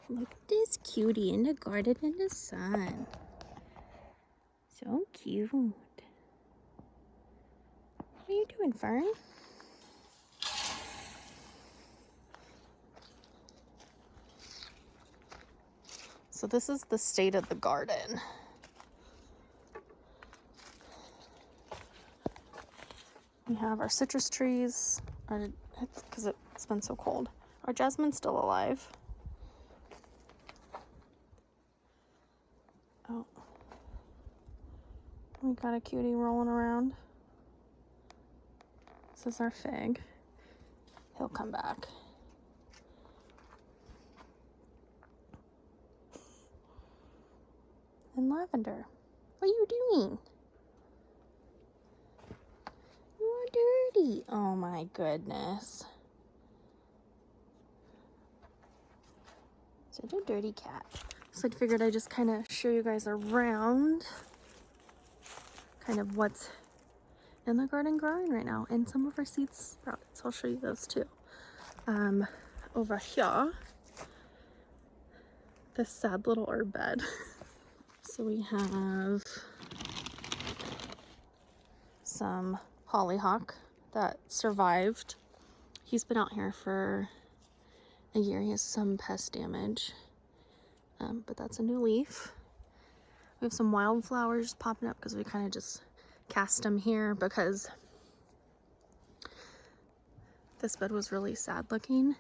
Look at this cutie in the garden in the sun. So cute. What are you doing, Fern? So this is the state of the garden. We have our citrus trees, because it's been so cold. Our jasmine's still alive. Oh, we got a cutie rolling around. This is our fig. He'll come back. And lavender. What are you doing? You are dirty. Oh my goodness. Such a dirty cat. So I figured I'd just kind of show you guys around kind of what's in the garden growing right now, and some of our seeds sprouted. So I'll show you those too. Over here, this sad little herb bed. So we have some hollyhock that survived. He's been out here for a year. He has some pest damage, but that's a new leaf. We have some wildflowers popping up because we kind of just cast them here because this bed was really sad looking.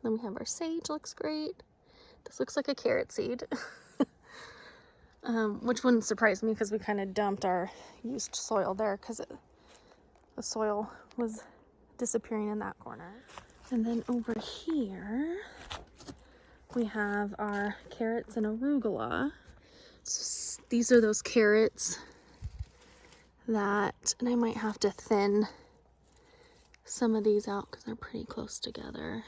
Then we have our sage, looks great. This looks like a carrot seed, which wouldn't surprise me because we kind of dumped our used soil there because the soil was disappearing in that corner. And then over here, we have our carrots and arugula. So these are those carrots that, and I might have to thin some of these out because they're pretty close together.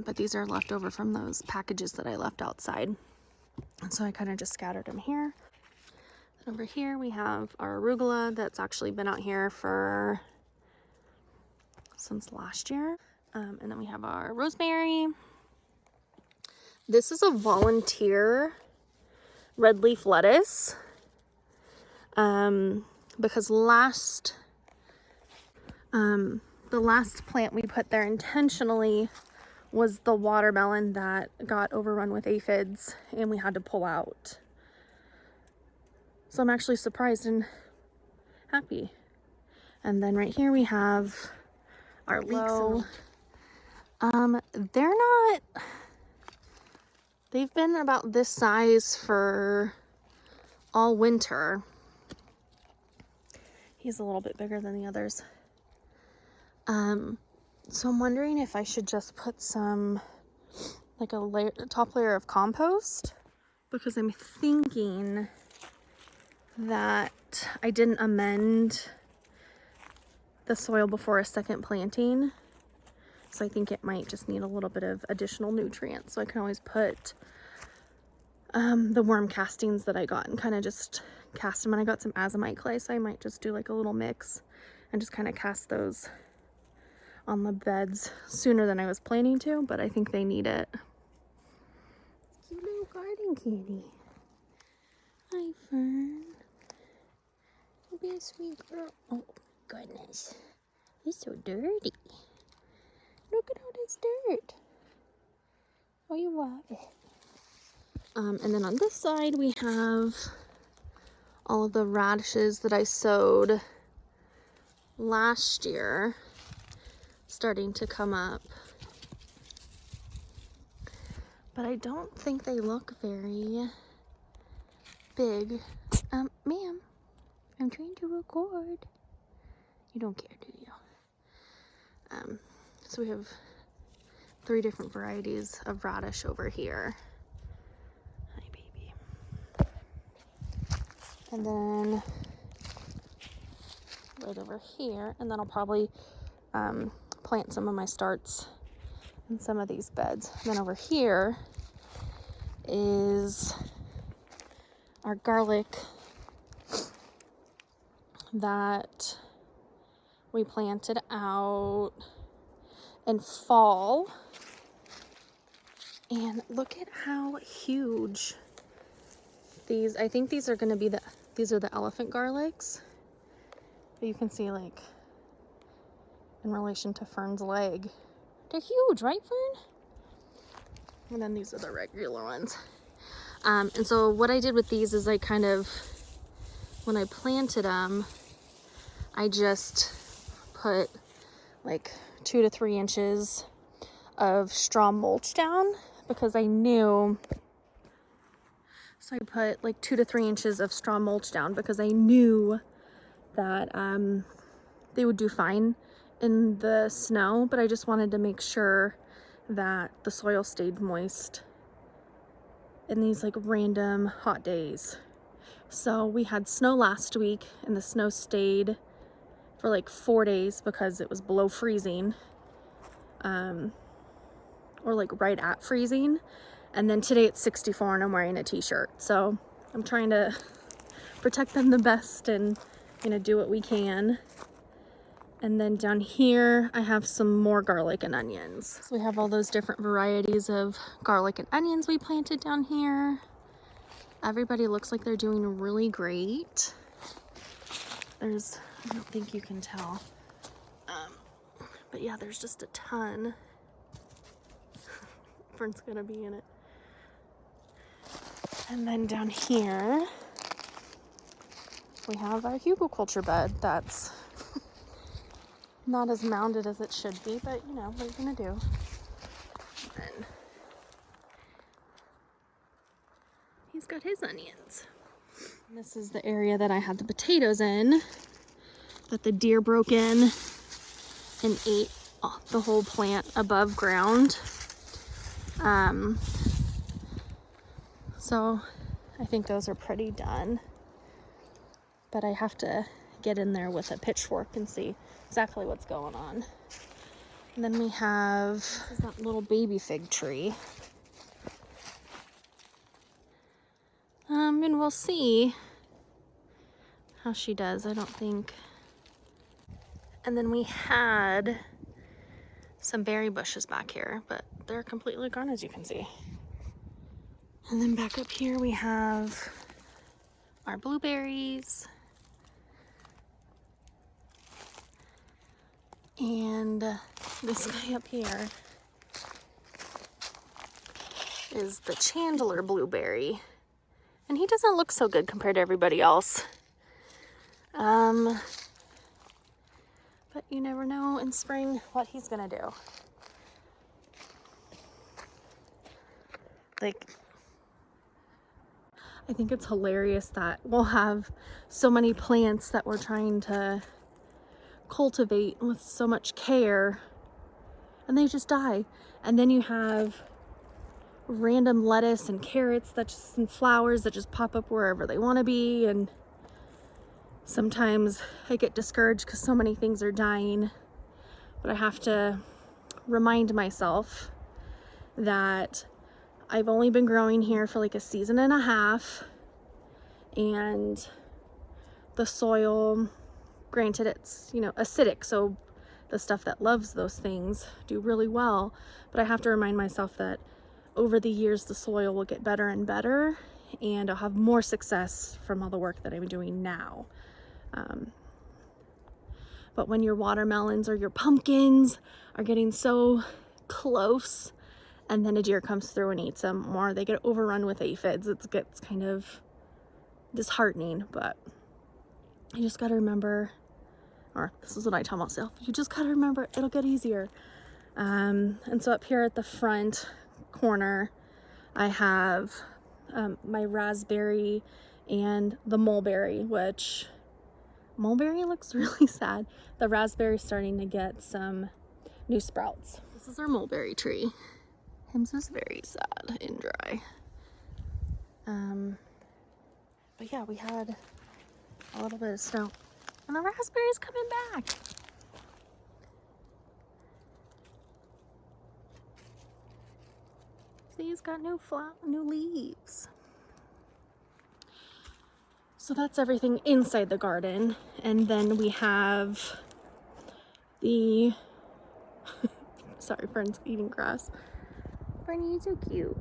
But these are left over from those packages that I left outside. And so I kind of just scattered them here. And over here we have our arugula that's actually been out here since last year. And then we have our rosemary. This is a volunteer red leaf lettuce. Because the last plant we put there intentionally was the watermelon that got overrun with aphids and we had to pull out. So I'm actually surprised and happy. And then right here we have our leeks. They've been about this size for all winter. He's a little bit bigger than the others. So I'm wondering if I should just put some, like a top layer of compost, because I'm thinking that I didn't amend the soil before a second planting. So I think it might just need a little bit of additional nutrients. So I can always put the worm castings that I got and kind of just cast them. And I got some azomite clay, so I might just do like a little mix and just kind of cast those on the beds sooner than I was planning to, but I think they need it. Cute little garden kitty. Hi, Fern. You'll be a sweet girl. Oh, goodness. You're so dirty. Look at all this dirt. Oh, you love it. And then on this side, we have all of the radishes that I sowed last year starting to come up. But I don't think they look very big. Ma'am, I'm trying to record. You don't care, do you? So we have 3 different varieties of radish over here. Hi, baby. And then right over here, and then I'll probably plant some of my starts in some of these beds. And then over here is our garlic that we planted out in fall. And look at how huge these, I think these are going to be these are the elephant garlics. But you can see, like, in relation to Fern's leg, they're huge, right, Fern? And then these are the regular ones. And so what I did with these is I kind of, when I planted them, I just put like 2 to 3 inches of straw mulch down because I knew, so I put like 2 to 3 inches of straw mulch down because I knew that they would do fine in the snow, but I just wanted to make sure that the soil stayed moist in these like random hot days. So we had snow last week and the snow stayed for like 4 days because it was below freezing, or like right at freezing. And then today it's 64 and I'm wearing a t-shirt. So I'm trying to protect them the best and, you know, do what we can. And then down here I have some more garlic and onions. So we have all those different varieties of garlic and onions we planted down here. Everybody looks like they're doing really great. There's, I don't think you can tell, but yeah, there's just a ton. Fern's gonna be in it. And then down here we have our hugelkultur bed that's not as mounded as it should be, but you know, what are you gonna do? And he's got his onions. And this is the area that I had the potatoes in, that the deer broke in and ate the whole plant above ground. So I think those are pretty done, but I have to get in there with a pitchfork and see exactly what's going on. And then we have, this is that little baby fig tree. And we'll see how she does. I don't think. And then we had some berry bushes back here, but they're completely gone, as you can see. And then back up here we have our blueberries. And this guy up here is the Chandler blueberry. And he doesn't look so good compared to everybody else. But you never know in spring what he's gonna do. Like, I think it's hilarious that we'll have so many plants that we're trying to cultivate with so much care and they just die. And then you have random lettuce and carrots and flowers that just pop up wherever they want to be. And sometimes I get discouraged because so many things are dying, but I have to remind myself that I've only been growing here for like a season and a half, and the soil, granted it's, you know, acidic, so the stuff that loves those things do really well, but I have to remind myself that over the years the soil will get better and better, and I'll have more success from all the work that I'm doing now. But when your watermelons or your pumpkins are getting so close and then a deer comes through and eats them, or they get overrun with aphids, it gets kind of disheartening. But you just gotta remember, or this is what I tell myself, you just gotta remember it'll get easier. And so up here at the front corner I have my raspberry and the mulberry, which mulberry looks really sad. The raspberry's starting to get some new sprouts. This is our mulberry tree. Him's is very sad and dry. But yeah, we had a little bit of snow and the raspberry's coming back. See, he's got new leaves. So that's everything inside the garden. And then we have the, sorry, Fern's eating grass. Fernie, you're so cute.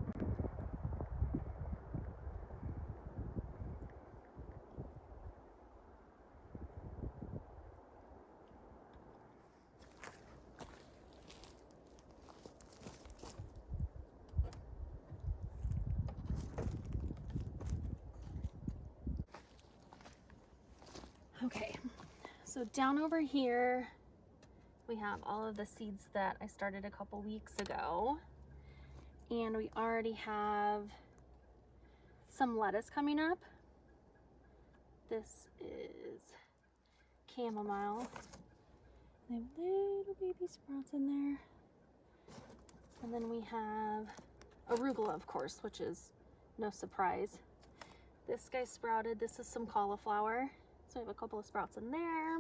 Okay, so down over here, we have all of the seeds that I started a couple weeks ago. And we already have some lettuce coming up. This is chamomile. They have little baby sprouts in there. And then we have arugula, of course, which is no surprise. This guy sprouted. This is some cauliflower. So I have a couple of sprouts in there.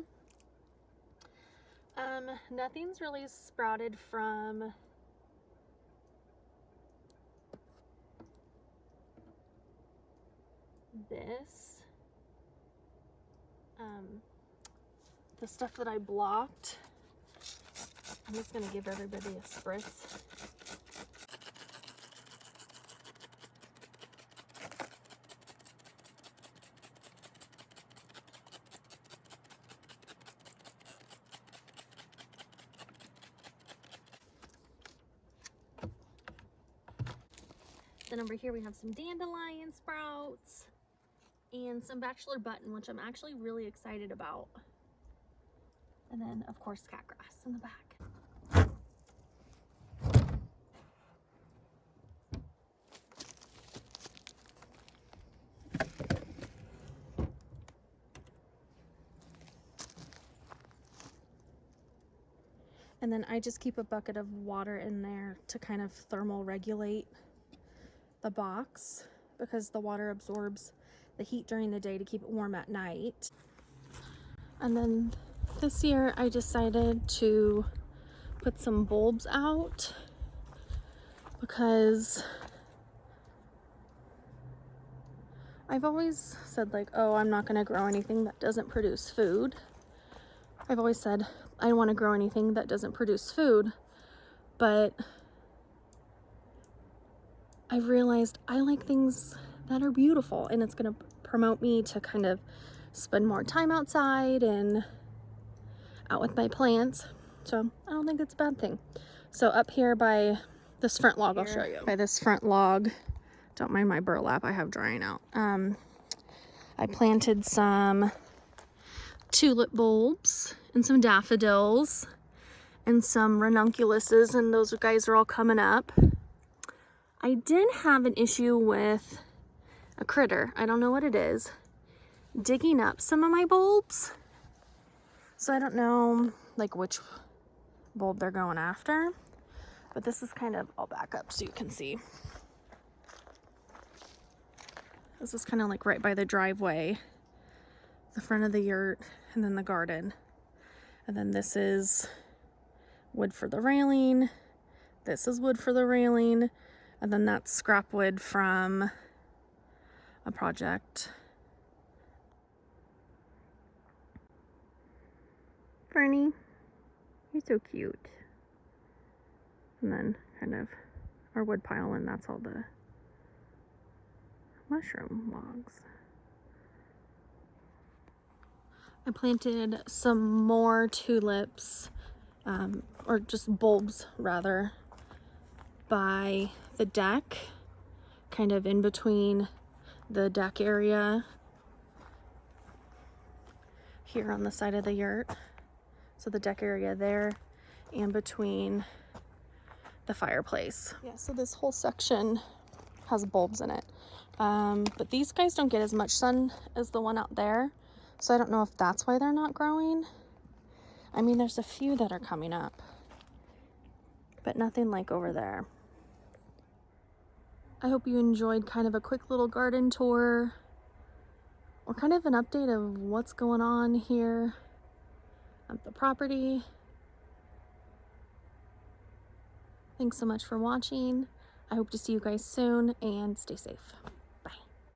Nothing's really sprouted from this. The stuff that I blocked, I'm just gonna give everybody a spritz. Then over here we have some dandelion sprouts and some bachelor button, which I'm actually really excited about. And then of course cat grass in the back. And then I just keep a bucket of water in there to kind of thermal regulate the box, because the water absorbs the heat during the day to keep it warm at night. And then this year I decided to put some bulbs out because I've always said, like, oh, I'm not going to grow anything that doesn't produce food. I've always said I don't want to grow anything that doesn't produce food, but I've realized I like things that are beautiful, and it's going to promote me to kind of spend more time outside and out with my plants. So I don't think it's a bad thing. So up here by this front log, I'll show you. By this front log, don't mind my burlap I have drying out. I planted some tulip bulbs and some daffodils and some ranunculuses, and those guys are all coming up. I did have an issue with a critter, I don't know what it is, digging up some of my bulbs. So I don't know like which bulb they're going after, but this is kind of, I'll back up so you can see. This is kind of like right by the driveway, the front of the yurt, and then the garden. And then this is wood for the railing. This is wood for the railing. And then that's scrap wood from a project. Fernie, you're so cute. And then kind of our wood pile, and that's all the mushroom logs. I planted some more tulips, or just bulbs rather, by the deck, kind of in between the deck area here on the side of the yurt. So the deck area there and between the fireplace. Yeah, so this whole section has bulbs in it. But these guys don't get as much sun as the one out there. So I don't know if that's why they're not growing. I mean, there's a few that are coming up, but nothing like over there. I hope you enjoyed kind of a quick little garden tour, or kind of an update of what's going on here at the property. Thanks so much for watching. I hope to see you guys soon, and stay safe.